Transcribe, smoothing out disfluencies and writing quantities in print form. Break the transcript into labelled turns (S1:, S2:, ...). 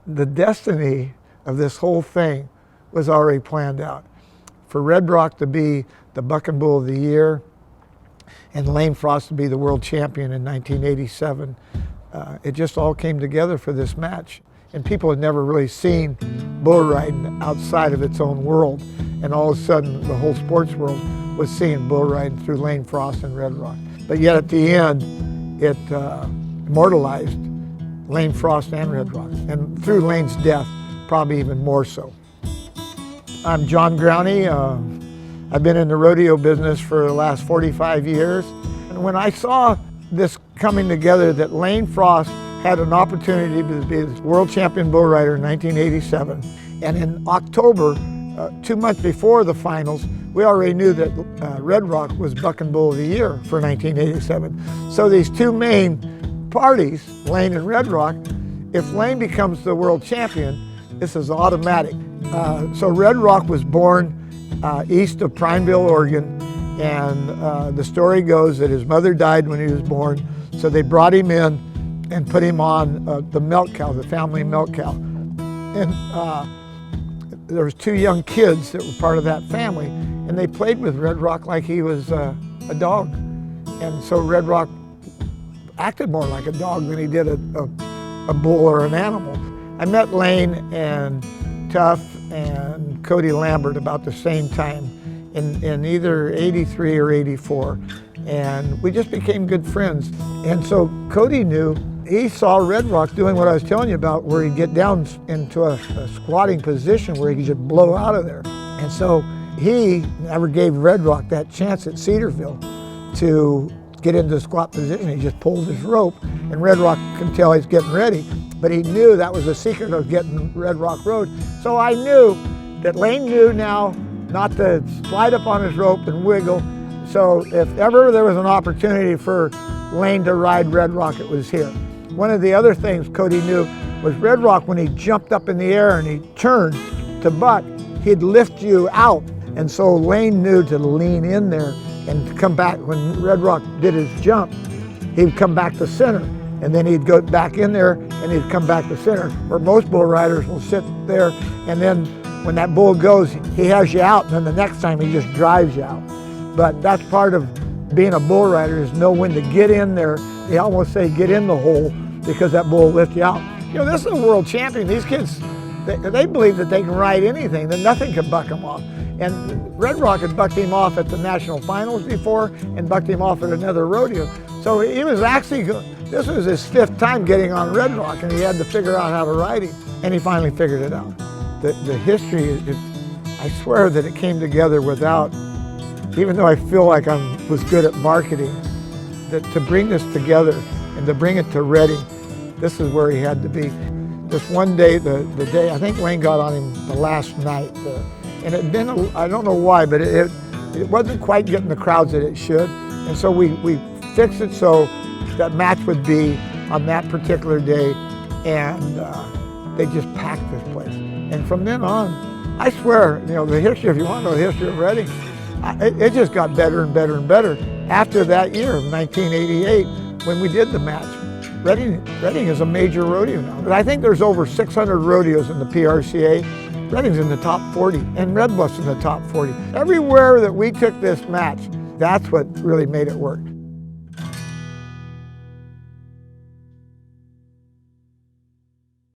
S1: The destiny of this whole thing was already planned out. For Red Rock to be the Buck and Bull of the Year and Lane Frost to be the world champion in 1987, it just all came together for this match. And people had never really seen bull riding outside of its own world. And all of a sudden, the whole sports world was seeing bull riding through Lane Frost and Red Rock. But yet at the end, it immortalized Lane Frost and Red Rock. And through Lane's death, probably even more so. I'm John Growney. I've been in the rodeo business for the last 45 years. And when I saw this coming together, that Lane Frost had an opportunity to be the world champion bull rider in 1987. And in October, 2 months before the finals, we already knew that Red Rock was Buck and Bull of the Year for 1987. So these two main parties, Lane and Red Rock, if Lane becomes the world champion, this is automatic. So Red Rock was born east of Prineville, Oregon, and the story goes that his mother died when he was born, so they brought him in and put him on the milk cow, the family milk cow. And there was two young kids that were part of that family, and they played with Red Rock like he was a dog. And so Red Rock acted more like a dog than he did a bull or an animal. I met Lane and Tuff and Cody Lambert about the same time in either 83 or 84. And we just became good friends. And so Cody knew, he saw Red Rock doing what I was telling you about, where he'd get down into a squatting position where he could just blow out of there. And so he never gave Red Rock that chance at Cedarville to get into the squat position. He just pulled his rope, and Red Rock could tell he's getting ready. But he knew that was the secret of getting Red Rock Road. So I knew that Lane knew now not to slide up on his rope and wiggle. So if ever there was an opportunity for Lane to ride Red Rock, it was here. One of the other things Cody knew was Red Rock, when he jumped up in the air and he turned to buck, he'd lift you out. And so Lane knew to lean in there and to come back. When Red Rock did his jump, he'd come back to center. And then he'd go back in there and he'd come back to center. Where most bull riders will sit there, and then when that bull goes, he has you out, and then the next time he just drives you out. But that's part of being a bull rider, is know when to get in there. They almost say get in the hole, because that bull will lift you out. You know, this is a world champion. These kids, they believe that they can ride anything, that nothing can buck them off. And Red Rock had bucked him off at the national finals before and bucked him off at another rodeo. So he was actually, this was his 5th time getting on Red Rock, and he had to figure out how to ride him. And he finally figured it out. The history, I swear that it came together without, even though I feel like I was good at marketing, that to bring this together and to bring it to Redding, this is where he had to be. This one day, the day, I think Lane got on him the last night, and it had been, I don't know why, but it wasn't quite getting the crowds that it should. And so we fixed it so that match would be on that particular day, and they just packed this place. And from then on, I swear, you know, the history, if you want to know the history of Redding, it just got better and better and better after that year of 1988 when we did the match. Redding is a major rodeo now. But I think there's over 600 rodeos in the PRCA. Redding's in the top 40, and Red Bluff's in the top 40. Everywhere that we took this match, that's what really made it work.